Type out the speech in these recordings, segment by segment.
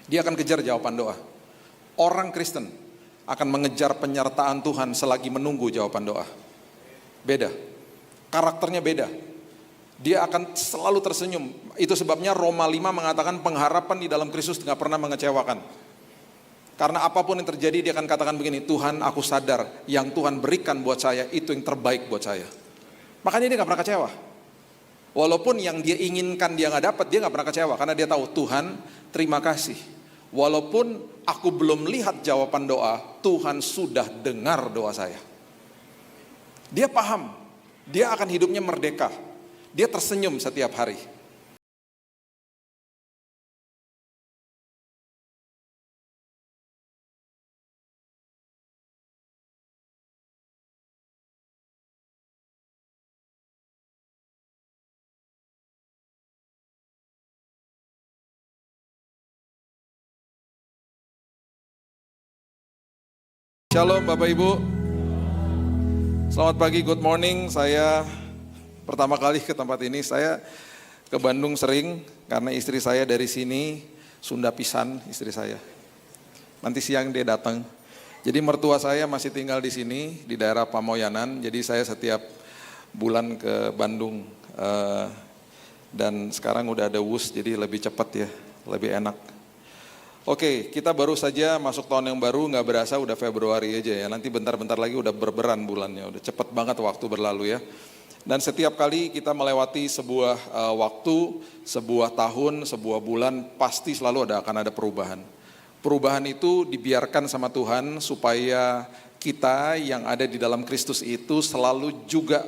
Dia akan kejar jawaban doa. Orang Kristen akan mengejar penyertaan Tuhan selagi menunggu jawaban doa. Beda. Karakternya beda. Dia akan selalu tersenyum. Itu sebabnya Roma 5 mengatakan pengharapan di dalam Kristus tidak pernah mengecewakan. Karena apapun yang terjadi dia akan katakan begini, Tuhan aku sadar yang Tuhan berikan buat saya itu yang terbaik buat saya. Makanya dia gak pernah kecewa. Walaupun yang dia inginkan dia gak dapat, dia gak pernah kecewa. Karena dia tahu Tuhan terima kasih. Walaupun aku belum lihat jawaban doa, Tuhan sudah dengar doa saya. Dia paham, dia akan hidupnya merdeka. Dia tersenyum setiap hari. Shalom Bapak Ibu. Selamat pagi, good morning. Saya pertama kali ke tempat ini. Saya ke Bandung sering karena istri saya dari sini, Sunda pisan istri saya. Nanti siang dia datang. Jadi mertua saya masih tinggal di sini di daerah Pamoyanan. Jadi saya setiap bulan ke Bandung dan sekarang udah ada WUS jadi lebih cepat ya, lebih enak. Oke, kita baru saja masuk tahun yang baru, nggak berasa udah Februari aja ya. Nanti bentar-bentar lagi udah berberan bulannya, udah cepet banget waktu berlalu ya. Dan setiap kali kita melewati sebuah waktu, sebuah tahun, sebuah bulan, pasti selalu akan ada perubahan. Perubahan itu dibiarkan sama Tuhan supaya kita yang ada di dalam Kristus itu selalu juga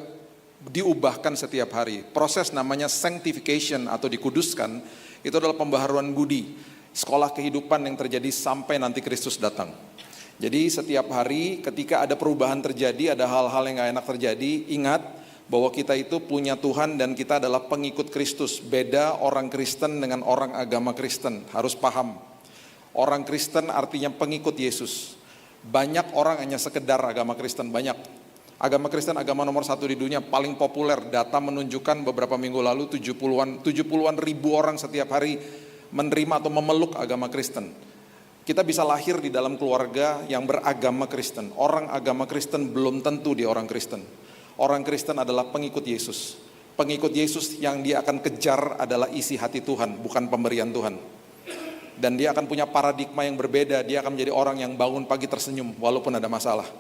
diubahkan setiap hari. Proses namanya sanctification atau dikuduskan, itu adalah pembaharuan budi. Sekolah kehidupan yang terjadi sampai nanti Kristus datang. Jadi setiap hari ketika ada perubahan terjadi, ada hal-hal yang gak enak terjadi, ingat bahwa kita itu punya Tuhan dan kita adalah pengikut Kristus. Beda orang Kristen dengan orang agama Kristen, harus paham. Orang Kristen artinya pengikut Yesus. Banyak orang hanya sekedar agama Kristen, banyak. Agama Kristen agama nomor 1 di dunia, paling populer. Data menunjukkan beberapa minggu lalu 70-an ribu orang setiap hari menerima atau memeluk agama Kristen. Kita bisa lahir di dalam keluarga yang beragama Kristen. Orang agama Kristen belum tentu dia orang Kristen. Orang Kristen adalah pengikut Yesus. Pengikut Yesus yang dia akan kejar adalah isi hati Tuhan, bukan pemberian Tuhan. Dan dia akan punya paradigma yang berbeda. Dia akan menjadi orang yang bangun pagi tersenyum walaupun ada masalah.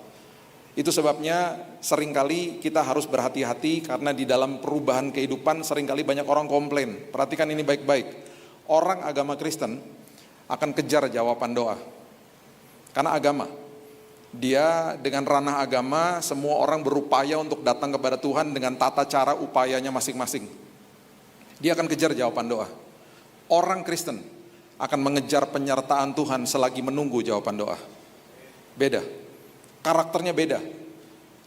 Itu sebabnya seringkali kita harus berhati-hati karena di dalam perubahan kehidupan seringkali banyak orang komplain. Perhatikan ini baik-baik. Orang agama Kristen akan kejar jawaban doa. Karena agama. Dia dengan ranah agama, semua orang berupaya untuk datang kepada Tuhan dengan tata cara upayanya masing-masing. Dia akan kejar jawaban doa. Orang Kristen akan mengejar penyertaan Tuhan selagi menunggu jawaban doa. Beda. Karakternya beda.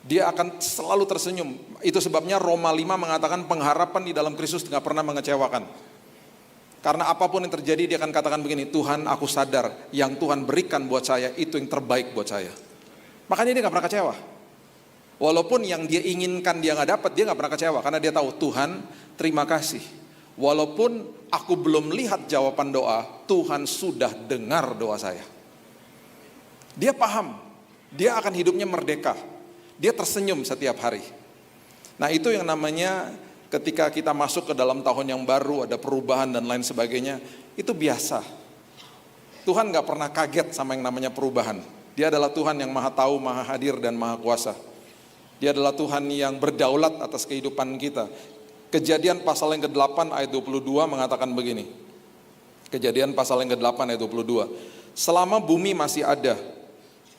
Dia akan selalu tersenyum. Itu sebabnya Roma 5 mengatakan pengharapan di dalam Kristus tidak pernah mengecewakan. Karena apapun yang terjadi dia akan katakan begini, Tuhan aku sadar yang Tuhan berikan buat saya itu yang terbaik buat saya. Makanya dia gak pernah kecewa. Walaupun yang dia inginkan dia gak dapat, dia gak pernah kecewa. Karena dia tahu Tuhan terima kasih. Walaupun aku belum lihat jawaban doa, Tuhan sudah dengar doa saya. Dia paham, dia akan hidupnya merdeka. Dia tersenyum setiap hari. Nah itu yang namanya ketika kita masuk ke dalam tahun yang baru, ada perubahan dan lain sebagainya, itu biasa. Tuhan gak pernah kaget sama yang namanya perubahan. Dia adalah Tuhan yang maha tahu, maha hadir, dan maha kuasa. Dia adalah Tuhan yang berdaulat atas kehidupan kita. Kejadian pasal yang ke-8 ayat 22 mengatakan begini. Kejadian pasal yang ke-8 ayat 22. Selama bumi masih ada,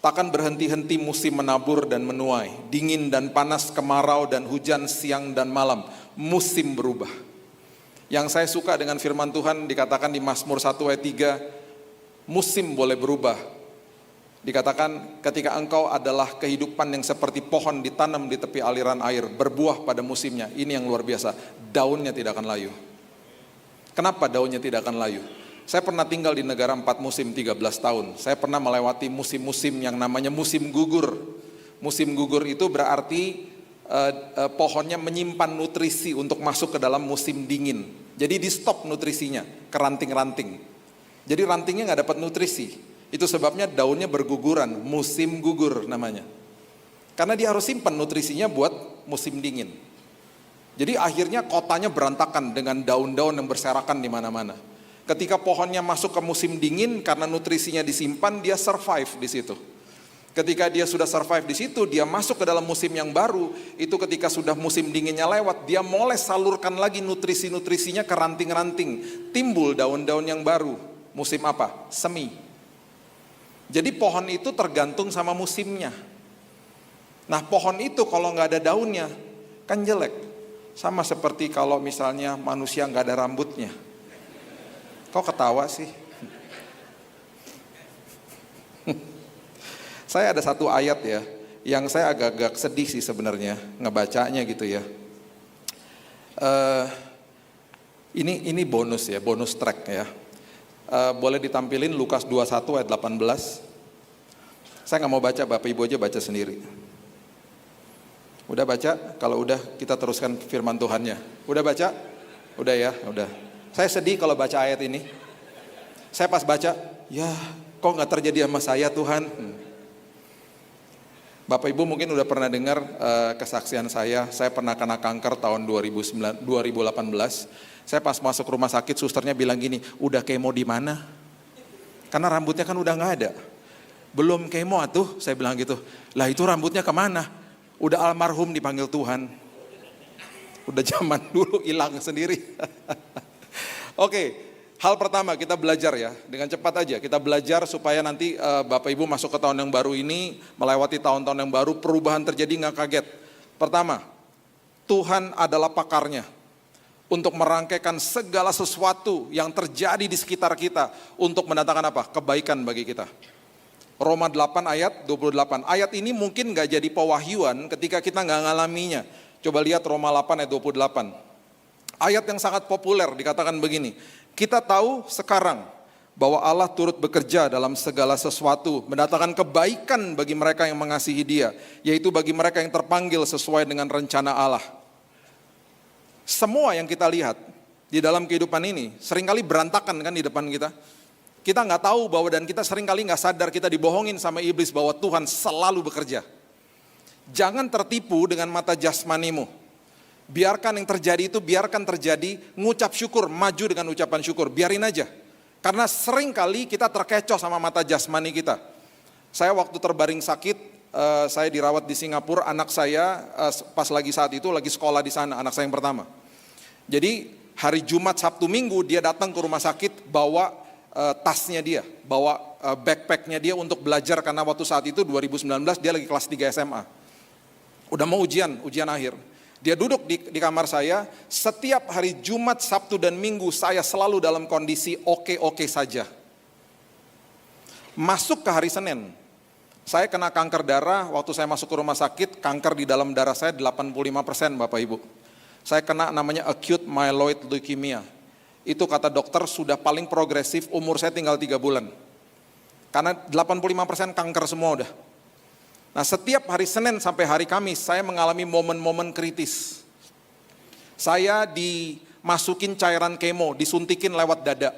takkan berhenti-henti musim menabur dan menuai, dingin dan panas, kemarau dan hujan, siang dan malam. Musim berubah. Yang saya suka dengan firman Tuhan dikatakan di Mazmur 1 ayat 3, musim boleh berubah. Dikatakan ketika engkau adalah kehidupan yang seperti pohon ditanam di tepi aliran air, berbuah pada musimnya. Ini yang luar biasa, daunnya tidak akan layu. Kenapa daunnya tidak akan layu? Saya pernah tinggal di negara 4 musim 13 tahun. Saya pernah melewati musim-musim yang namanya musim gugur. Musim gugur itu berarti pohonnya menyimpan nutrisi untuk masuk ke dalam musim dingin. Jadi di stop nutrisinya, keranting-ranting. Jadi rantingnya nggak dapat nutrisi. Itu sebabnya daunnya berguguran, musim gugur namanya. Karena dia harus simpan nutrisinya buat musim dingin. Jadi akhirnya kotanya berantakan dengan daun-daun yang berserakan di mana-mana. Ketika pohonnya masuk ke musim dingin, karena nutrisinya disimpan, dia survive di situ. Ketika dia sudah survive di situ, dia masuk ke dalam musim yang baru. Itu ketika sudah musim dinginnya lewat, dia mulai salurkan lagi nutrisi-nutrisinya ke ranting-ranting. Timbul daun-daun yang baru. Musim apa? Semi. Jadi pohon itu tergantung sama musimnya. Nah pohon itu kalau nggak ada daunnya, kan jelek. Sama seperti kalau misalnya manusia nggak ada rambutnya. Kok ketawa sih? Saya ada satu ayat ya, yang saya agak-agak sedih sih sebenarnya ngebacanya gitu ya. Ini bonus ya, bonus track ya. Boleh ditampilin Lukas 21 ayat 18. Saya nggak mau baca, Bapak Ibu aja baca sendiri. Udah baca? Kalau udah kita teruskan firman Tuhannya. Udah baca? Udah ya, udah. Saya sedih kalau baca ayat ini. Saya pas baca, ya kok nggak terjadi sama saya Tuhan? Bapak Ibu mungkin udah pernah dengar kesaksian saya pernah kena kanker tahun 2018. Saya pas masuk rumah sakit, susternya bilang gini, udah kemo di mana? Karena rambutnya kan udah nggak ada. Belum kemo atuh, saya bilang gitu. Lah itu rambutnya kemana? Udah almarhum dipanggil Tuhan. Udah zaman dulu hilang sendiri. Oke. Hal pertama kita belajar ya, dengan cepat aja kita belajar supaya nanti Bapak Ibu masuk ke tahun yang baru ini, melewati tahun-tahun yang baru, perubahan terjadi nggak kaget. Pertama, Tuhan adalah pakarnya untuk merangkaikan segala sesuatu yang terjadi di sekitar kita untuk mendatangkan apa? Kebaikan bagi kita. Roma 8 ayat 28, ayat ini mungkin nggak jadi pewahyuan ketika kita nggak ngalaminya. Coba lihat Roma 8 ayat 28. Ayat yang sangat populer dikatakan begini, kita tahu sekarang bahwa Allah turut bekerja dalam segala sesuatu, mendatangkan kebaikan bagi mereka yang mengasihi Dia, yaitu bagi mereka yang terpanggil sesuai dengan rencana Allah. Semua yang kita lihat di dalam kehidupan ini seringkali berantakan kan di depan kita. Kita nggak tahu bahwa dan kita seringkali nggak sadar kita dibohongin sama iblis bahwa Tuhan selalu bekerja. Jangan tertipu dengan mata jasmanimu. Biarkan yang terjadi itu, biarkan terjadi, ngucap syukur, maju dengan ucapan syukur, biarin aja. Karena sering kali kita terkecoh sama mata jasmani kita. Saya waktu terbaring sakit, saya dirawat di Singapura, anak saya pas lagi saat itu lagi sekolah di sana, anak saya yang pertama. Jadi hari Jumat, Sabtu, Minggu dia datang ke rumah sakit bawa tasnya dia, bawa backpacknya dia untuk belajar karena waktu saat itu 2019 dia lagi kelas 3 SMA. Udah mau ujian akhir. Dia duduk di kamar saya, setiap hari Jumat, Sabtu, dan Minggu saya selalu dalam kondisi oke-oke saja. Masuk ke hari Senin, saya kena kanker darah, waktu saya masuk ke rumah sakit, kanker di dalam darah saya 85% Bapak Ibu. Saya kena namanya acute myeloid leukemia. Itu kata dokter sudah paling progresif, umur saya tinggal 3 bulan. Karena 85% kanker semua udah. Nah setiap hari Senin sampai hari Kamis saya mengalami momen-momen kritis. Saya dimasukin cairan kemo, disuntikin lewat dada.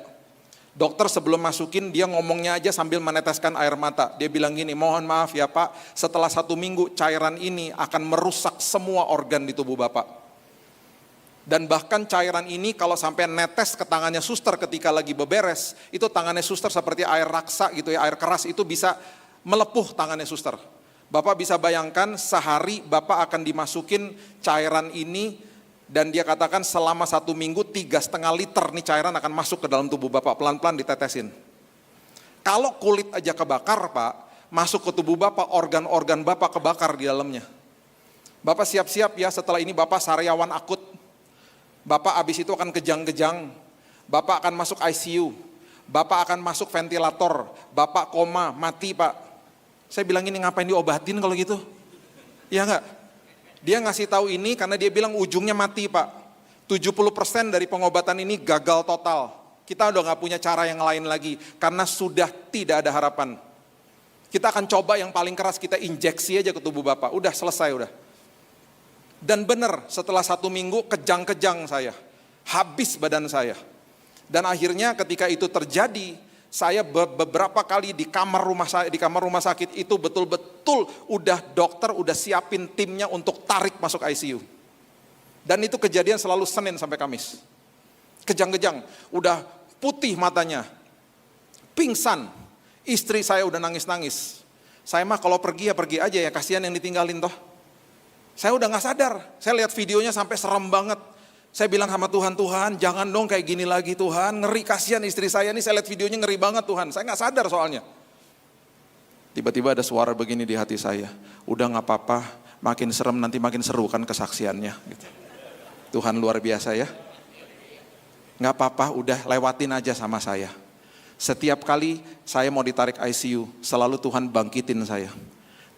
Dokter sebelum masukin dia ngomongnya aja sambil meneteskan air mata. Dia bilang gini, mohon maaf ya Pak, setelah 1 minggu cairan ini akan merusak semua organ di tubuh Bapak. Dan bahkan cairan ini kalau sampai netes ke tangannya suster ketika lagi beberes, itu tangannya suster seperti air raksa gitu ya, air keras itu bisa melepuh tangannya suster. Bapak bisa bayangkan sehari Bapak akan dimasukin cairan ini dan dia katakan selama 1 minggu 3,5 liter nih cairan akan masuk ke dalam tubuh Bapak, pelan-pelan ditetesin. Kalau kulit aja kebakar Pak, masuk ke tubuh Bapak, organ-organ Bapak kebakar di dalamnya. Bapak siap-siap ya, setelah ini Bapak sariawan akut. Bapak habis itu akan kejang-kejang, Bapak akan masuk ICU, Bapak akan masuk ventilator, Bapak koma, mati Pak. Saya bilang ini ngapain diobatin kalau gitu? Ya enggak? Dia ngasih tahu ini karena dia bilang ujungnya mati Pak. 70% dari pengobatan ini gagal total. Kita udah nggak punya cara yang lain lagi karena sudah tidak ada harapan. Kita akan coba yang paling keras, kita injeksi aja ke tubuh Bapak. Udah selesai udah. Dan benar setelah 1 minggu kejang-kejang saya. Habis badan saya. Dan akhirnya ketika itu terjadi, Saya beberapa kali di kamar rumah sakit itu betul-betul udah dokter udah siapin timnya untuk tarik masuk ICU. Dan itu kejadian selalu Senin sampai Kamis. Kejang-kejang, udah putih matanya, pingsan. Istri saya udah nangis-nangis. Saya mah kalau pergi ya pergi aja ya, kasihan yang ditinggalin toh. Saya udah gak sadar, saya lihat videonya sampai serem banget. Saya bilang sama Tuhan, Tuhan jangan dong kayak gini lagi Tuhan, ngeri kasihan istri saya nih, saya lihat videonya ngeri banget Tuhan, saya gak sadar soalnya. Tiba-tiba ada suara begini di hati saya, udah gak apa-apa, makin serem nanti makin seru kan kesaksiannya. Gitu. Tuhan luar biasa ya. Gak apa-apa, udah lewatin aja sama saya. Setiap kali saya mau ditarik ICU, selalu Tuhan bangkitin saya.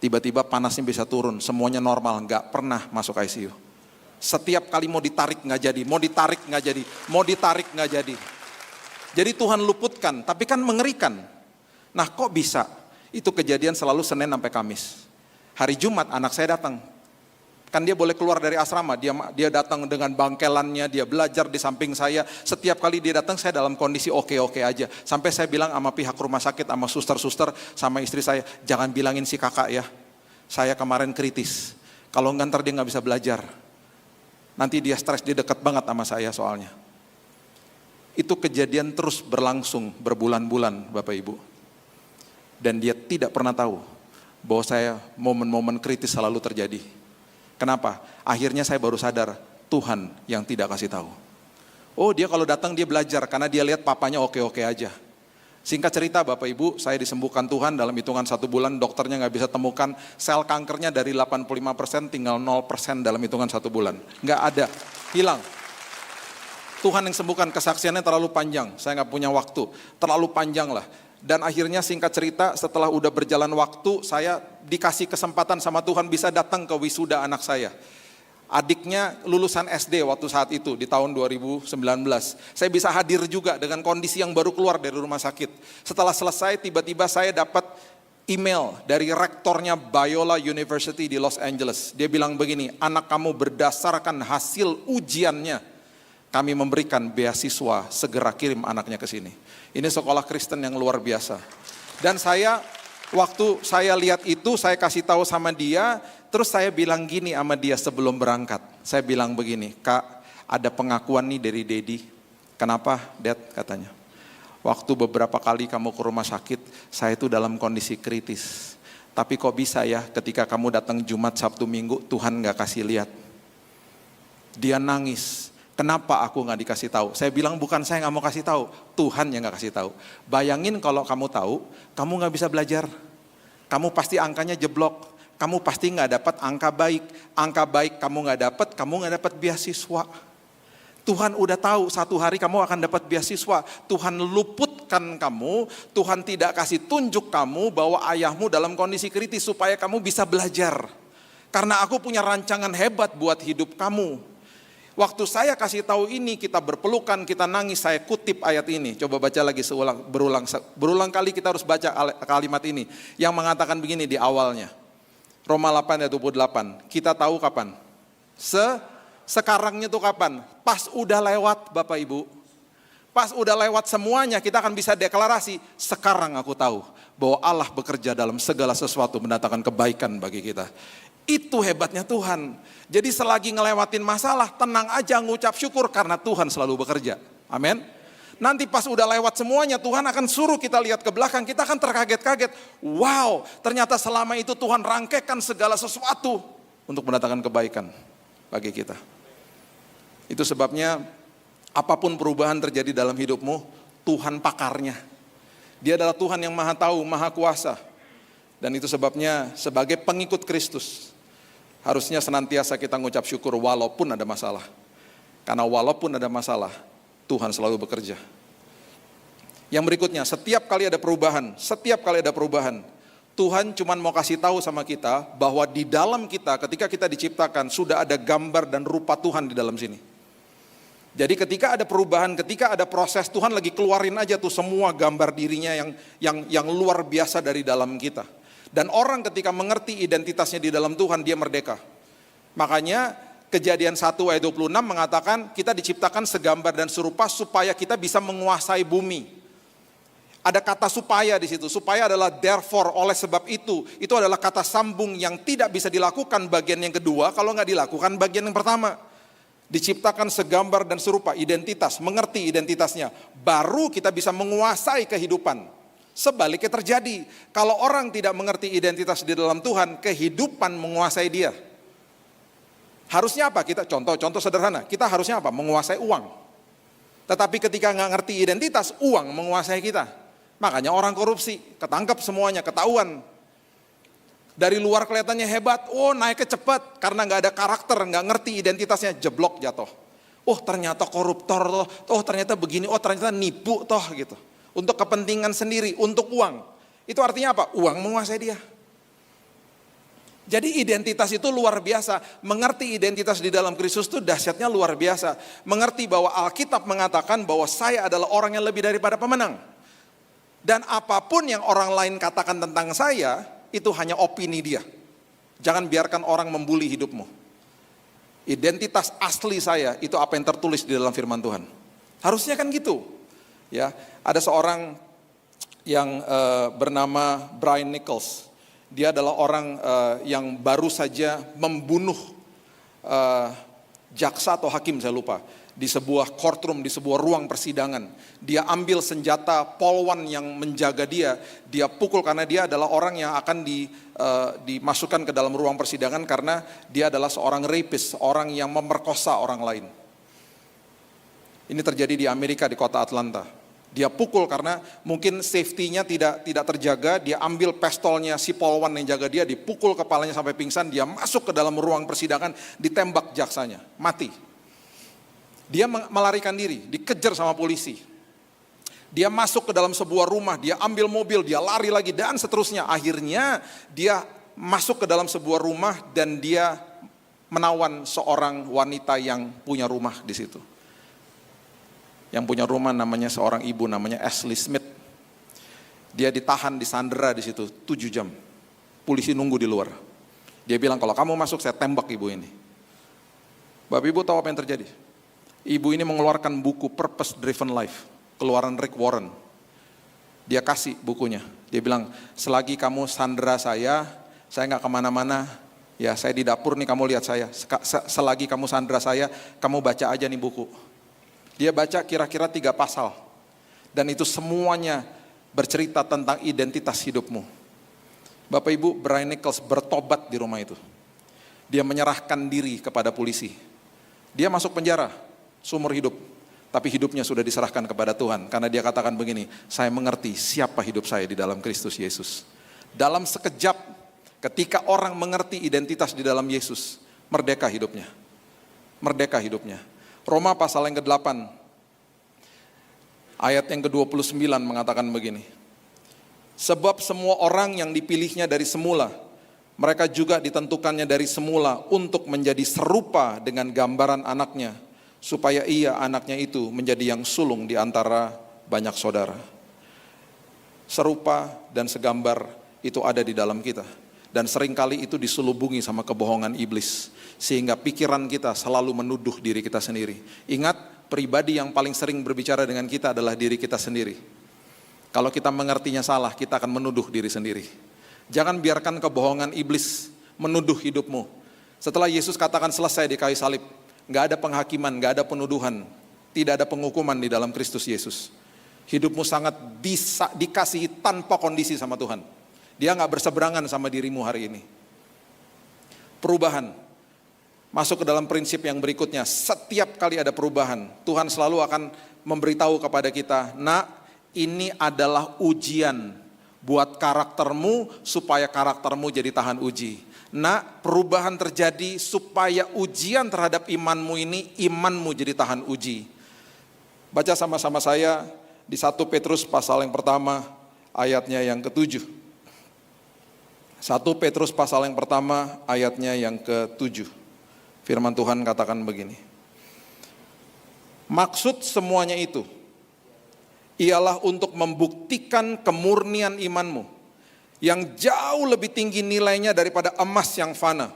Tiba-tiba panasnya bisa turun, semuanya normal, gak pernah masuk ICU. Setiap kali mau ditarik gak jadi, mau ditarik gak jadi, mau ditarik gak jadi. Jadi Tuhan luputkan, tapi kan mengerikan. Nah kok bisa? Itu kejadian selalu Senin sampai Kamis. Hari Jumat anak saya datang. Kan dia boleh keluar dari asrama, dia datang dengan bangkelannya, dia belajar di samping saya. Setiap kali dia datang saya dalam kondisi oke-oke aja. Sampai saya bilang sama pihak rumah sakit, sama suster-suster, sama istri saya, jangan bilangin si kakak ya. Saya kemarin kritis, kalau enggak ntar dia gak bisa belajar. Nanti dia stres, dia dekat banget sama saya soalnya. Itu kejadian terus berlangsung berbulan-bulan Bapak Ibu. Dan dia tidak pernah tahu bahwa saya momen-momen kritis selalu terjadi. Kenapa? Akhirnya saya baru sadar, Tuhan yang tidak kasih tahu. Oh dia kalau datang dia belajar karena dia lihat papanya oke-oke aja. Singkat cerita Bapak Ibu, saya disembuhkan Tuhan dalam hitungan 1 bulan, dokternya gak bisa temukan sel kankernya dari 85% tinggal 0% dalam hitungan 1 bulan. Gak ada, hilang. Tuhan yang sembuhkan, kesaksiannya terlalu panjang, saya gak punya waktu, terlalu panjang lah. Dan akhirnya singkat cerita setelah udah berjalan waktu, saya dikasih kesempatan sama Tuhan bisa datang ke wisuda anak saya. Adiknya lulusan SD waktu saat itu di tahun 2019. Saya bisa hadir juga dengan kondisi yang baru keluar dari rumah sakit. Setelah selesai tiba-tiba saya dapat email dari rektornya Biola University di Los Angeles. Dia bilang begini, anak kamu berdasarkan hasil ujiannya, kami memberikan beasiswa, segera kirim anaknya ke sini. Ini sekolah Kristen yang luar biasa. Dan waktu saya lihat itu, saya kasih tahu sama dia, terus saya bilang gini sama dia sebelum berangkat. Saya bilang begini, Kak, ada pengakuan nih dari Dedi. Kenapa, Dad? Katanya. Waktu beberapa kali kamu ke rumah sakit, saya itu dalam kondisi kritis. Tapi kok bisa ya ketika kamu datang Jumat, Sabtu, Minggu, Tuhan gak kasih lihat. Dia nangis. Kenapa aku gak dikasih tahu? Saya bilang bukan saya gak mau kasih tahu, Tuhan yang gak kasih tahu. Bayangin kalau kamu tahu, kamu gak bisa belajar. Kamu pasti angkanya jeblok. Kamu pasti gak dapat angka baik kamu gak dapat beasiswa. Tuhan udah tahu satu hari kamu akan dapat beasiswa. Tuhan luputkan kamu, Tuhan tidak kasih tunjuk kamu bahwa ayahmu dalam kondisi kritis supaya kamu bisa belajar. Karena aku punya rancangan hebat buat hidup kamu. Waktu saya kasih tahu ini, kita berpelukan, kita nangis, saya kutip ayat ini. Coba baca lagi berulang kali kita harus baca kalimat ini. Yang mengatakan begini di awalnya. Roma 8 ayat 28, kita tahu kapan? Sekarangnya tuh kapan? Pas udah lewat Bapak Ibu. Pas udah lewat semuanya kita akan bisa deklarasi, sekarang aku tahu bahwa Allah bekerja dalam segala sesuatu mendatangkan kebaikan bagi kita. Itu hebatnya Tuhan. Jadi selagi ngelewatin masalah, tenang aja ngucap syukur karena Tuhan selalu bekerja. Amin. Nanti pas udah lewat semuanya, Tuhan akan suruh kita lihat ke belakang, kita akan terkaget-kaget. Wow, ternyata selama itu Tuhan rangkaikan segala sesuatu untuk mendatangkan kebaikan bagi kita. Itu sebabnya apapun perubahan terjadi dalam hidupmu, Tuhan pakarnya. Dia adalah Tuhan yang maha tahu, maha kuasa. Dan itu sebabnya sebagai pengikut Kristus, harusnya senantiasa kita ngucap syukur walaupun ada masalah. Karena walaupun ada masalah, Tuhan selalu bekerja. Yang berikutnya, setiap kali ada perubahan, Tuhan cuma mau kasih tahu sama kita bahwa di dalam kita, ketika kita diciptakan, sudah ada gambar dan rupa Tuhan di dalam sini. Jadi ketika ada perubahan, ketika ada proses, Tuhan lagi keluarin aja tuh semua gambar dirinya yang luar biasa dari dalam kita. Dan orang ketika mengerti identitasnya di dalam Tuhan, dia merdeka. Makanya Kejadian 1 ayat 26 mengatakan kita diciptakan segambar dan serupa supaya kita bisa menguasai bumi. Ada kata supaya di situ. Supaya adalah therefore, oleh sebab itu. Itu adalah kata sambung yang tidak bisa dilakukan bagian yang kedua kalau nggak dilakukan bagian yang pertama. Diciptakan segambar dan serupa, identitas, mengerti identitasnya. Baru kita bisa menguasai kehidupan. Sebaliknya terjadi. Kalau orang tidak mengerti identitas di dalam Tuhan, kehidupan menguasai dia. Harusnya apa? Kita contoh sederhana. Kita harusnya apa? Menguasai uang. Tetapi ketika nggak ngerti identitas, uang menguasai kita. Makanya orang korupsi, ketangkep semuanya, ketahuan. Dari luar kelihatannya hebat, naiknya cepat. Karena nggak ada karakter, nggak ngerti identitasnya, jeblok jatuh. Ternyata koruptor, ternyata begini, ternyata nipu toh gitu. Untuk kepentingan sendiri, untuk uang. Itu artinya apa? Uang menguasai dia. Jadi identitas itu luar biasa. Mengerti identitas di dalam Kristus itu dahsyatnya luar biasa. Mengerti bahwa Alkitab mengatakan bahwa saya adalah orang yang lebih daripada pemenang. Dan apapun yang orang lain katakan tentang saya, itu hanya opini dia. Jangan biarkan orang membuli hidupmu. Identitas asli saya, itu apa yang tertulis di dalam firman Tuhan. Harusnya kan gitu. Ya, ada seorang yang bernama Brian Nichols. Dia adalah orang yang baru saja membunuh jaksa atau hakim, saya lupa. Di sebuah courtroom, di sebuah ruang persidangan. Dia ambil senjata polwan yang menjaga dia. Dia pukul karena dia adalah orang yang akan dimasukkan ke dalam ruang persidangan karena dia adalah seorang rapist, orang yang memerkosa orang lain. Ini terjadi di Amerika, di kota Atlanta. Dia pukul karena mungkin safety-nya tidak terjaga. Dia ambil pistolnya si polwan yang jaga dia, dipukul kepalanya sampai pingsan. Dia masuk ke dalam ruang persidangan, ditembak jaksanya, mati. Dia melarikan diri, dikejar sama polisi. Dia masuk ke dalam sebuah rumah, dia ambil mobil, dia lari lagi dan seterusnya. Akhirnya dia masuk ke dalam sebuah rumah dan dia menawan seorang wanita yang punya rumah di situ. Yang punya rumah namanya seorang ibu namanya Ashley Smith. Dia ditahan, disandera di situ 7 jam. Polisi nunggu di luar. Dia bilang kalau kamu masuk saya tembak ibu ini. Bapak Ibu tahu apa yang terjadi? Ibu ini mengeluarkan buku Purpose Driven Life, keluaran Rick Warren. Dia kasih bukunya. Dia bilang, selagi kamu sandera saya nggak kemana-mana. Ya, saya di dapur nih, kamu lihat saya. Selagi kamu sandera saya, kamu baca aja nih buku. Dia baca kira-kira 3 pasal. Dan itu semuanya bercerita tentang identitas hidupmu. Bapak Ibu, Brian Nichols bertobat di rumah itu. Dia menyerahkan diri kepada polisi. Dia masuk penjara seumur hidup, tapi hidupnya sudah diserahkan kepada Tuhan. Karena dia katakan begini, saya mengerti siapa hidup saya di dalam Kristus Yesus. Dalam sekejap, ketika orang mengerti identitas di dalam Yesus, merdeka hidupnya. Merdeka hidupnya. Roma pasal yang ke-8, ayat yang ke-29 mengatakan begini. Sebab semua orang yang dipilihnya dari semula, mereka juga ditentukannya dari semula untuk menjadi serupa dengan gambaran anaknya, supaya ia anaknya itu menjadi yang sulung di antara banyak saudara. Serupa dan segambar itu ada di dalam kita. Dan seringkali itu diselubungi sama kebohongan iblis. Sehingga pikiran kita selalu menuduh diri kita sendiri. Ingat, pribadi yang paling sering berbicara dengan kita adalah diri kita sendiri. Kalau kita mengertinya salah, kita akan menuduh diri sendiri. Jangan biarkan kebohongan iblis menuduh hidupmu. Setelah Yesus katakan selesai di kayu salib, nggak ada penghakiman, nggak ada penuduhan, tidak ada penghukuman di dalam Kristus Yesus. Hidupmu sangat dikasihi tanpa kondisi sama Tuhan. Dia nggak berseberangan sama dirimu hari ini. Perubahan, masuk ke dalam prinsip yang berikutnya. Setiap kali ada perubahan, Tuhan selalu akan memberitahu kepada kita, nak, ini adalah ujian buat karaktermu supaya karaktermu jadi tahan uji. Nak, perubahan terjadi supaya ujian terhadap imanmu ini, imanmu jadi tahan uji. Baca sama-sama saya di 1 Petrus pasal yang pertama, ayatnya yang ke-7. 1 Petrus pasal yang pertama, ayatnya yang ke-7. Firman Tuhan katakan begini. Maksud semuanya itu ialah untuk membuktikan kemurnian imanmu, yang jauh lebih tinggi nilainya daripada emas yang fana,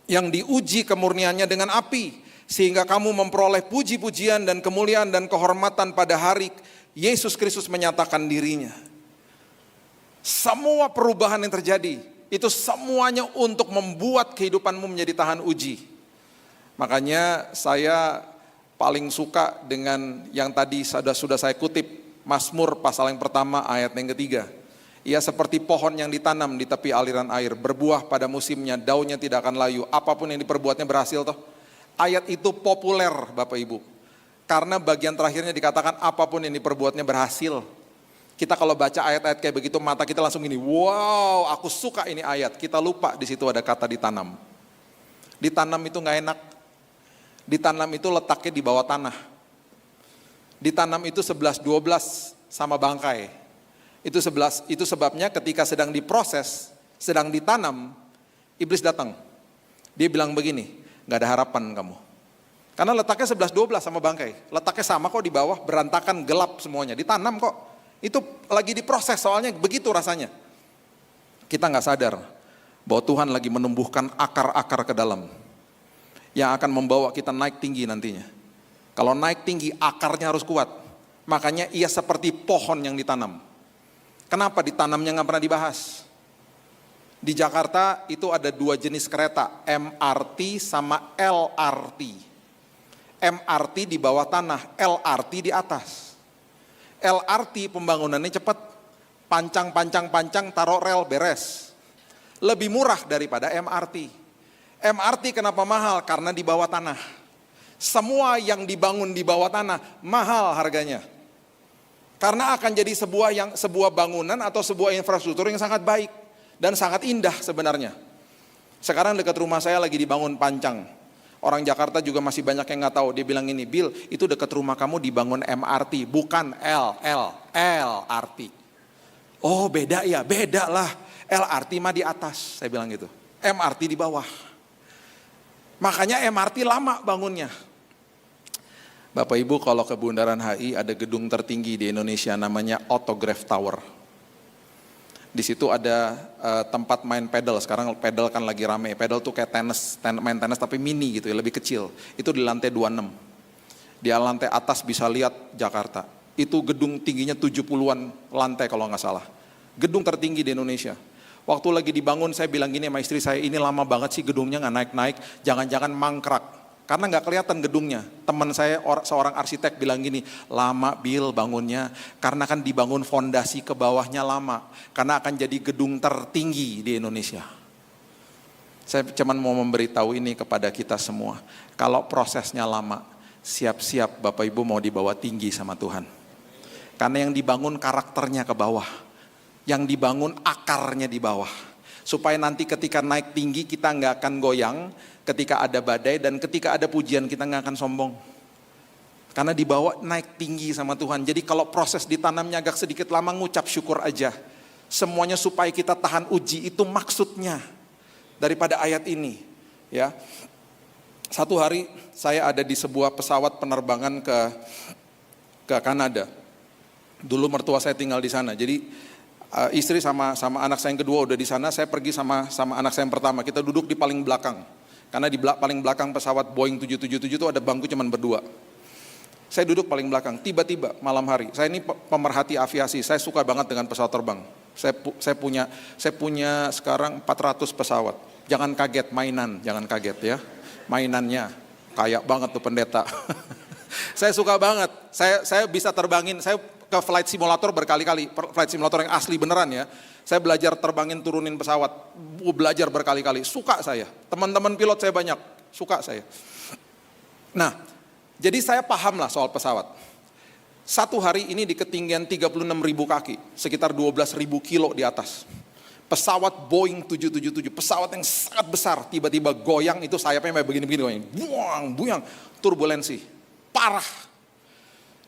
yang diuji kemurniannya dengan api, sehingga kamu memperoleh puji-pujian dan kemuliaan dan kehormatan pada hari Yesus Kristus menyatakan dirinya. Semua perubahan yang terjadi, itu semuanya untuk membuat kehidupanmu menjadi tahan uji. Makanya saya paling suka dengan yang tadi sudah saya kutip, Mazmur pasal yang pertama ayat yang ketiga. Ia seperti pohon yang ditanam di tepi aliran air, berbuah pada musimnya, daunnya tidak akan layu, apapun yang diperbuatnya berhasil toh. Ayat itu populer Bapak Ibu, karena bagian terakhirnya dikatakan apapun yang diperbuatnya berhasil. Kita kalau baca ayat-ayat kayak begitu, mata kita langsung gini, wow aku suka ini ayat. Kita lupa di situ ada kata ditanam. Ditanam itu gak enak. Ditanam itu letaknya di bawah tanah. Ditanam itu 11-12 sama bangkai. Itu sebabnya ketika sedang diproses, sedang ditanam, iblis datang. Dia bilang begini, gak ada harapan kamu. Karena letaknya 11-12 sama bangkai. Letaknya sama kok di bawah, berantakan, gelap semuanya. Ditanam kok. Itu lagi diproses, soalnya begitu rasanya. Kita gak sadar bahwa Tuhan lagi menumbuhkan akar-akar ke dalam. Yang akan membawa kita naik tinggi nantinya. Kalau naik tinggi, akarnya harus kuat. Makanya ia seperti pohon yang ditanam. Kenapa ditanamnya nggak pernah dibahas? Di Jakarta itu ada 2 jenis kereta, MRT sama LRT. MRT di bawah tanah, LRT di atas. LRT pembangunannya cepat, pancang, taruh rel, beres. Lebih murah daripada MRT. MRT kenapa mahal? Karena di bawah tanah. Semua yang dibangun di bawah tanah, mahal harganya. Karena akan jadi sebuah bangunan atau sebuah infrastruktur yang sangat baik dan sangat indah sebenarnya. Sekarang dekat rumah saya lagi dibangun pancang. Orang Jakarta juga masih banyak yang nggak tahu. Dia bilang ini, Bill, itu dekat rumah kamu dibangun MRT, bukan LRT. Oh beda ya, beda lah. LRT mah di atas, saya bilang gitu. MRT di bawah. Makanya MRT lama bangunnya. Bapak Ibu, kalau ke Bundaran HI ada gedung tertinggi di Indonesia namanya Autograph Tower. Di situ ada tempat main pedal. Sekarang pedal kan lagi rame. Pedal tuh kayak main tenis tapi mini gitu ya, lebih kecil. Itu di lantai 26. Di lantai atas bisa lihat Jakarta. Itu gedung tingginya 70-an lantai kalau nggak salah. Gedung tertinggi di Indonesia. Waktu lagi dibangun saya bilang gini sama istri saya, ini lama banget sih gedungnya nggak naik-naik, jangan-jangan mangkrak. Karena nggak kelihatan gedungnya. Teman saya seorang arsitek bilang gini, lama Bill bangunnya, karena kan dibangun fondasi ke bawahnya lama, karena akan jadi gedung tertinggi di Indonesia. Saya cuma mau memberitahu ini kepada kita semua, kalau prosesnya lama, siap-siap Bapak Ibu mau dibawa tinggi sama Tuhan. Karena yang dibangun karakternya ke bawah, yang dibangun akarnya di bawah, supaya nanti ketika naik tinggi kita nggak akan goyang, ketika ada badai dan ketika ada pujian kita nggak akan sombong. Karena dibawa naik tinggi sama Tuhan. Jadi kalau proses ditanamnya agak sedikit lama, ngucap syukur aja. Semuanya supaya kita tahan uji, itu maksudnya daripada ayat ini. Ya, satu hari saya ada di sebuah pesawat penerbangan ke Kanada. Dulu mertua saya tinggal di sana. Jadi istri sama anak saya yang kedua udah di sana. Saya pergi sama anak saya yang pertama. Kita duduk di paling belakang. Karena di paling belakang pesawat Boeing 777 itu ada bangku cuman berdua. Saya duduk paling belakang, tiba-tiba malam hari. Saya ini pemerhati aviasi, saya suka banget dengan pesawat terbang. Saya punya sekarang 400 pesawat. Jangan kaget mainan, jangan kaget ya. Mainannya kayak banget tuh pendeta. Saya suka banget, saya bisa terbangin, saya ke flight simulator berkali-kali, flight simulator yang asli beneran ya. Saya belajar terbangin turunin pesawat, belajar berkali-kali, suka saya. Teman-teman pilot saya banyak, suka saya. Nah, jadi saya paham lah soal pesawat. Satu hari ini di ketinggian 36.000 kaki, sekitar 12.000 kilo di atas. Pesawat Boeing 777, pesawat yang sangat besar, tiba-tiba goyang, itu sayapnya kayak begini-begini goyang. Buang, turbulensi, parah.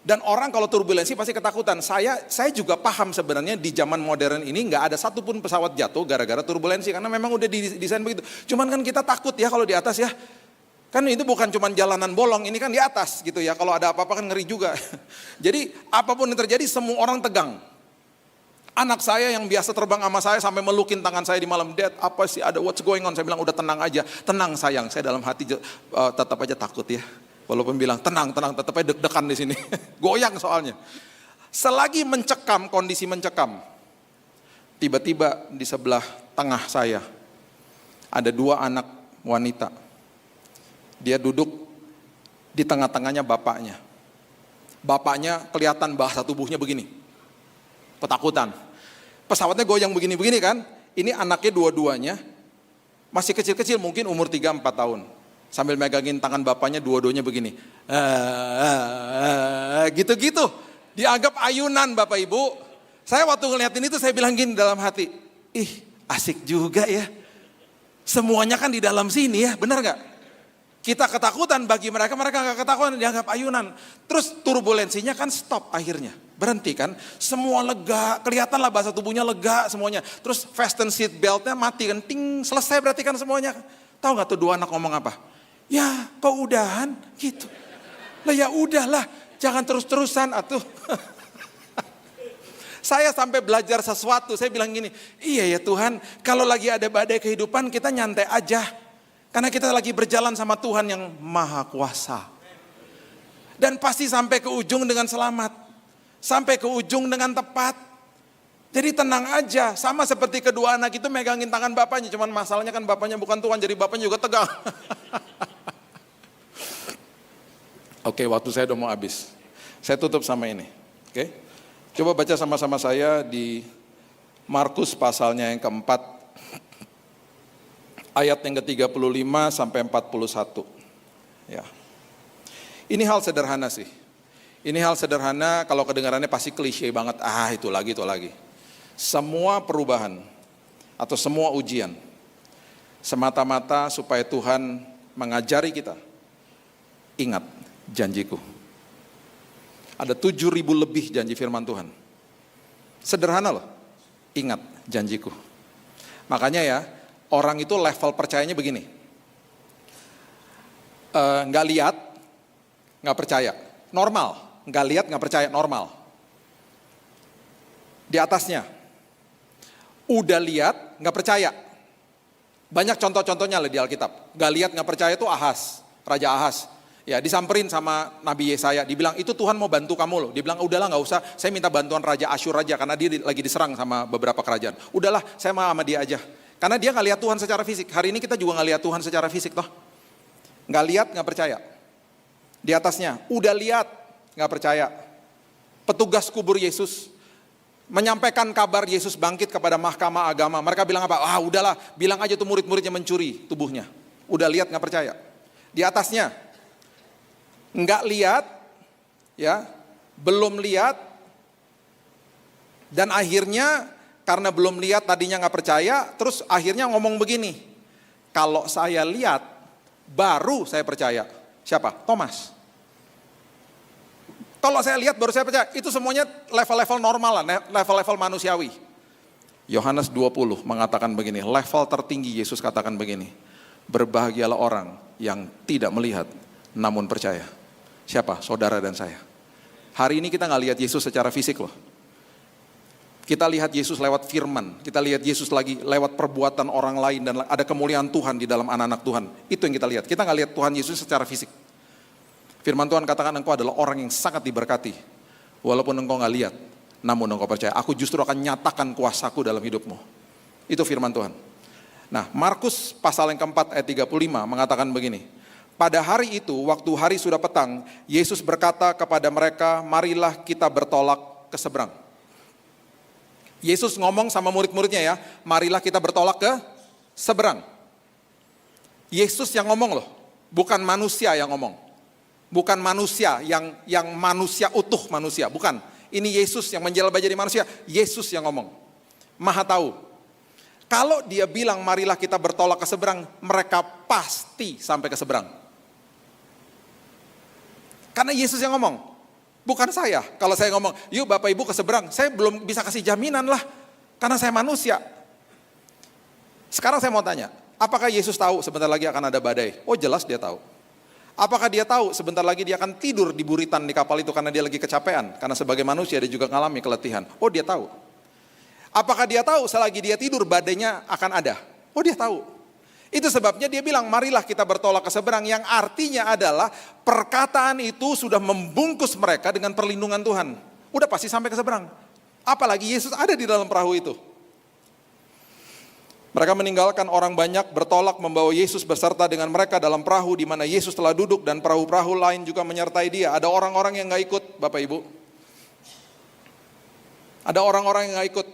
Dan orang kalau turbulensi pasti ketakutan. Saya juga paham sebenarnya di zaman modern ini nggak ada satupun pesawat jatuh gara-gara turbulensi. Karena memang udah didesain begitu. Cuman kan kita takut ya kalau di atas ya. Kan itu bukan cuma jalanan bolong, ini kan di atas gitu ya. Kalau ada apa-apa kan ngeri juga. Jadi apapun yang terjadi semua orang tegang. Anak saya yang biasa terbang sama saya sampai melukin tangan saya di malam, Dad apa sih ada what's going on? Saya bilang udah tenang aja. Tenang sayang, saya dalam hati tetap aja takut ya. Walaupun bilang tenang, tetap aja deg-degan di sini. Goyang soalnya. Selagi mencekam, kondisi mencekam, tiba-tiba di sebelah tengah saya ada 2 anak wanita. Dia duduk di tengah-tengahnya bapaknya. Bapaknya kelihatan bahasa tubuhnya begini, ketakutan. Pesawatnya goyang begini-begini kan. Ini anaknya dua-duanya masih kecil-kecil, mungkin umur 3-4 tahun. Sambil megangin tangan bapaknya, dua-duanya begini. Gitu-gitu. Dianggap ayunan Bapak Ibu. Saya waktu ngeliatin itu saya bilang gini dalam hati, ih asik juga ya. Semuanya kan di dalam sini ya, benar gak? Kita ketakutan, bagi mereka gak ketakutan, dianggap ayunan. Terus turbulensinya kan stop akhirnya, berhenti kan. Semua lega, kelihatan lah bahasa tubuhnya lega semuanya. Terus fasten seat beltnya mati kan, ting, selesai berarti kan semuanya. Tahu gak tuh 2 anak ngomong apa? Ya kok udahan gitu. Lah ya udahlah, jangan terus-terusan atuh. Saya sampai belajar sesuatu, saya bilang gini, iya ya Tuhan, kalau lagi ada badai kehidupan kita nyantai aja. Karena kita lagi berjalan sama Tuhan yang maha kuasa. Dan pasti sampai ke ujung dengan selamat. Sampai ke ujung dengan tepat. Jadi tenang aja, sama seperti kedua anak itu megangin tangan bapaknya. Cuman masalahnya kan bapaknya bukan Tuhan, jadi bapaknya juga tegang. Oke, waktu saya udah mau habis. Saya tutup sama ini. Oke, coba baca sama-sama saya di Markus pasalnya yang keempat, ayat yang ke-35 sampai 41. Ya. Ini hal sederhana sih. Ini hal sederhana, kalau kedengarannya pasti klise banget. Itu lagi. Semua perubahan atau semua ujian semata-mata supaya Tuhan mengajari kita. Ingat janjiku. Ada 7.000 lebih janji firman Tuhan. Sederhana loh. Ingat janjiku. Makanya ya, orang itu level percayanya begini. Nggak lihat, nggak percaya. Normal. Nggak lihat, nggak percaya. Normal. Di atasnya. Udah lihat, nggak percaya. Banyak contoh-contohnya di Alkitab. Nggak lihat, nggak percaya itu Ahaz. Raja Ahaz. Ya, disamperin sama Nabi Yesaya. Dibilang, itu Tuhan mau bantu kamu loh. Dia bilang, udahlah nggak usah. Saya minta bantuan Raja Asyur aja. Karena dia lagi diserang sama beberapa kerajaan. Udahlah, saya mau sama dia aja. Karena dia nggak lihat Tuhan secara fisik. Hari ini kita juga nggak lihat Tuhan secara fisik toh. Nggak lihat, nggak percaya. Di atasnya, udah lihat, nggak percaya. Petugas kubur Yesus menyampaikan kabar Yesus bangkit kepada mahkamah agama. Mereka bilang apa? Udahlah, bilang aja tuh murid-muridnya mencuri tubuhnya. Udah lihat, nggak percaya. Di atasnya, nggak lihat, ya, belum lihat, dan akhirnya karena belum lihat tadinya nggak percaya, terus akhirnya ngomong begini, kalau saya lihat, baru saya percaya. Siapa? Thomas. Kalau saya lihat baru saya percaya. Itu semuanya level-level normal lah, level-level manusiawi. Yohanes 20 mengatakan begini, level tertinggi Yesus katakan begini, berbahagialah orang yang tidak melihat namun percaya. Siapa? Saudara dan saya. Hari ini kita nggak lihat Yesus secara fisik loh. Kita lihat Yesus lewat firman, kita lihat Yesus lagi lewat perbuatan orang lain dan ada kemuliaan Tuhan di dalam anak-anak Tuhan. Itu yang kita lihat. Kita nggak lihat Tuhan Yesus secara fisik. Firman Tuhan katakan engkau adalah orang yang sangat diberkati. Walaupun engkau nggak lihat, namun engkau percaya. Aku justru akan nyatakan kuasaku dalam hidupmu. Itu firman Tuhan. Nah, Markus pasal yang keempat ayat 35 mengatakan begini. Pada hari itu, waktu hari sudah petang, Yesus berkata kepada mereka, marilah kita bertolak ke seberang. Yesus ngomong sama murid-muridnya ya, marilah kita bertolak ke seberang. Yesus yang ngomong loh, bukan manusia yang ngomong. Bukan manusia yang manusia utuh manusia, bukan. Ini Yesus yang menjelma jadi manusia, Yesus yang ngomong. Maha tahu. Kalau dia bilang marilah kita bertolak ke seberang, mereka pasti sampai ke seberang. Karena Yesus yang ngomong. Bukan saya. Kalau saya ngomong, yuk Bapak Ibu ke seberang, saya belum bisa kasih jaminan lah. Karena saya manusia. Sekarang saya mau tanya, apakah Yesus tahu sebentar lagi akan ada badai? Oh jelas dia tahu. Apakah dia tahu sebentar lagi dia akan tidur di buritan di kapal itu karena dia lagi kecapean? Karena sebagai manusia dia juga mengalami keletihan. Oh dia tahu. Apakah dia tahu selagi dia tidur badainya akan ada? Oh dia tahu. Itu sebabnya dia bilang marilah kita bertolak ke seberang, yang artinya adalah perkataan itu sudah membungkus mereka dengan perlindungan Tuhan. udah pasti sampai ke seberang. Apalagi Yesus ada di dalam perahu itu. Mereka meninggalkan orang banyak, bertolak membawa Yesus beserta dengan mereka dalam perahu di mana Yesus telah duduk dan perahu-perahu lain juga menyertai dia. Ada orang-orang yang gak ikut, Bapak Ibu. Ada orang-orang yang gak ikut.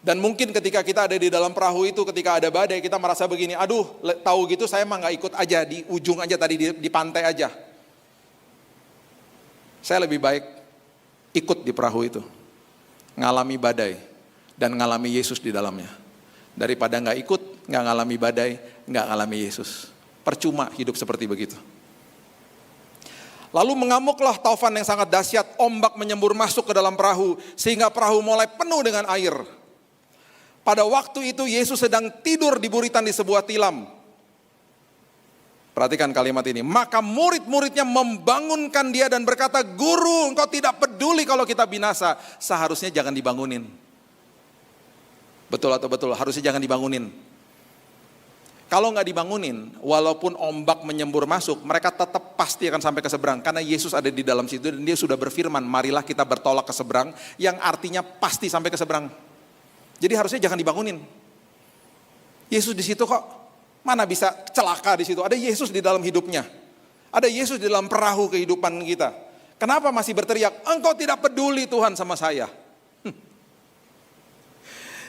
Dan mungkin ketika kita ada di dalam perahu itu, ketika ada badai, kita merasa begini, aduh tahu gitu saya mah gak ikut aja, di ujung aja tadi, di pantai aja. Saya lebih baik ikut di perahu itu. Ngalami badai dan ngalami Yesus di dalamnya. Daripada nggak ikut, nggak ngalami badai, nggak ngalami Yesus. Percuma hidup seperti begitu. Lalu mengamuklah taufan yang sangat dahsyat, ombak menyembur masuk ke dalam perahu, sehingga perahu mulai penuh dengan air. Pada waktu itu Yesus sedang tidur di buritan di sebuah tilam. Perhatikan kalimat ini. Maka murid-muridnya membangunkan dia dan berkata, Guru, engkau tidak peduli kalau kita binasa. Seharusnya jangan dibangunin. Betul atau betul? Harusnya jangan dibangunin. Kalau nggak dibangunin, walaupun ombak menyembur masuk, mereka tetap pasti akan sampai ke seberang. Karena Yesus ada di dalam situ dan dia sudah berfirman, marilah kita bertolak ke seberang, yang artinya pasti sampai ke seberang. Jadi harusnya jangan dibangunin. Yesus di situ kok, mana bisa celaka di situ? Ada Yesus di dalam hidupnya. Ada Yesus di dalam perahu kehidupan kita. Kenapa masih berteriak, engkau tidak peduli Tuhan sama saya?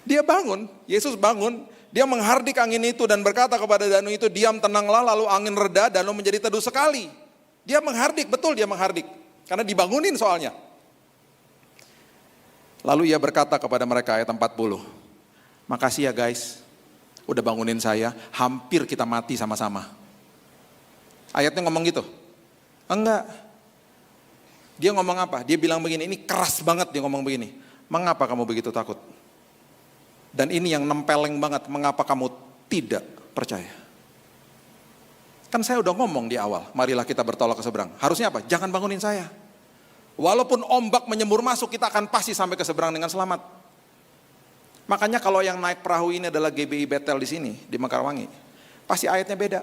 Dia bangun, Yesus bangun, dia menghardik angin itu dan berkata kepada danau itu, diam tenanglah, lalu angin reda, danau menjadi teduh sekali. Dia menghardik, betul dia menghardik, karena dibangunin soalnya. Lalu ia berkata kepada mereka, ayat 40, makasih ya guys, udah bangunin saya, hampir kita mati sama-sama. Ayatnya ngomong gitu? Enggak. Dia ngomong apa? Dia bilang begini, ini keras banget dia ngomong begini, mengapa kamu begitu takut? Dan ini yang nempeleng banget, mengapa kamu tidak percaya? Kan saya udah ngomong di awal, marilah kita bertolak ke seberang. Harusnya apa? Jangan bangunin saya. Walaupun ombak menyembur masuk, kita akan pasti sampai ke seberang dengan selamat. Makanya kalau yang naik perahu ini adalah GBI Bethel di sini, di Mekarwangi, pasti ayatnya beda.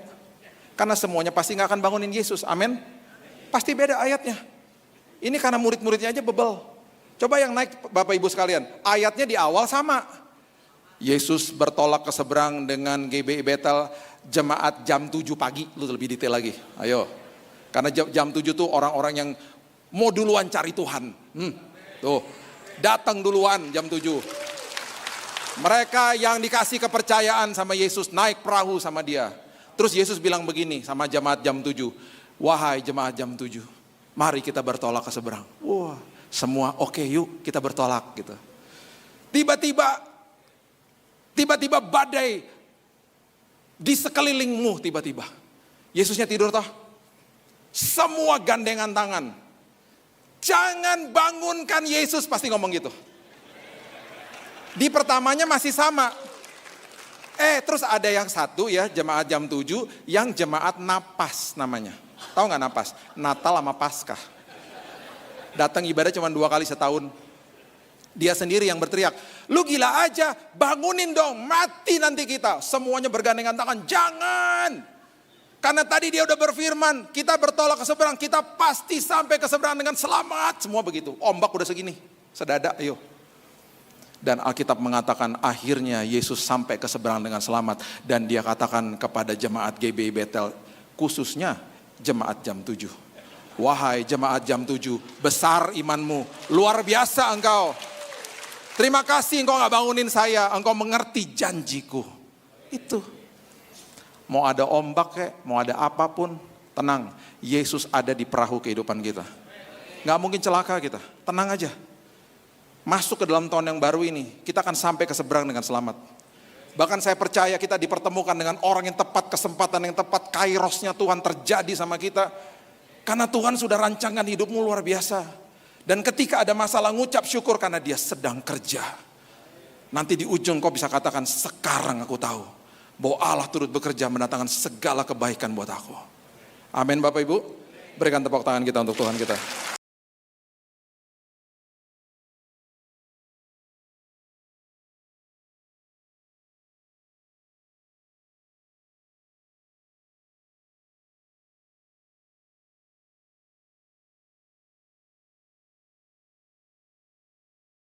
Karena semuanya pasti gak akan bangunin Yesus, amin? Pasti beda ayatnya. Ini karena murid-muridnya aja bebel. Coba yang naik Bapak Ibu sekalian, ayatnya di awal sama. Yesus bertolak ke seberang dengan GBI Bethel jemaat jam 7 pagi, lu lebih detail lagi, ayo. Karena jam 7 tuh orang-orang yang mau duluan cari Tuhan. Tuh, datang duluan jam 7. Mereka yang dikasih kepercayaan sama Yesus naik perahu sama dia. Terus Yesus bilang begini sama jemaat jam 7, wahai jemaat jam 7, mari kita bertolak ke seberang. Wah, semua oke, yuk kita bertolak gitu. Tiba-tiba badai di sekelilingmu tiba-tiba. Yesusnya tidur toh. Semua gandengan tangan. Jangan bangunkan Yesus, pasti ngomong gitu. Di pertamanya masih sama. Terus ada yang satu ya, jemaat jam 7, yang jemaat napas namanya. Tahu nggak napas? Natal sama Paskah. Datang ibadah cuma 2 kali setahun. Dia sendiri yang berteriak, lu gila aja, bangunin dong, mati nanti kita. Semuanya bergandengan tangan, jangan. Karena tadi dia udah berfirman, kita bertolak ke seberang, kita pasti sampai ke seberang dengan selamat. Semua begitu, ombak udah segini, sedadak, ayo. Dan Alkitab mengatakan akhirnya Yesus sampai ke seberang dengan selamat. Dan dia katakan kepada jemaat GBI Bethel, khususnya jemaat jam 7. Wahai jemaat jam 7, besar imanmu, luar biasa engkau. Terima kasih engkau gak bangunin saya, engkau mengerti janjiku. Itu. Mau ada ombak kek, mau ada apapun, tenang. Yesus ada di perahu kehidupan kita. Gak mungkin celaka kita, tenang aja. Masuk ke dalam tahun yang baru ini, kita akan sampai ke seberang dengan selamat. Bahkan saya percaya kita dipertemukan dengan orang yang tepat, kesempatan yang tepat, kairosnya Tuhan terjadi sama kita. Karena Tuhan sudah rancangkan hidupmu luar biasa. Dan ketika ada masalah ngucap syukur karena dia sedang kerja. Nanti di ujung kau bisa katakan, sekarang aku tahu bahwa Allah turut bekerja mendatangkan segala kebaikan buat aku. Amin Bapak Ibu. Berikan tepuk tangan kita untuk Tuhan kita.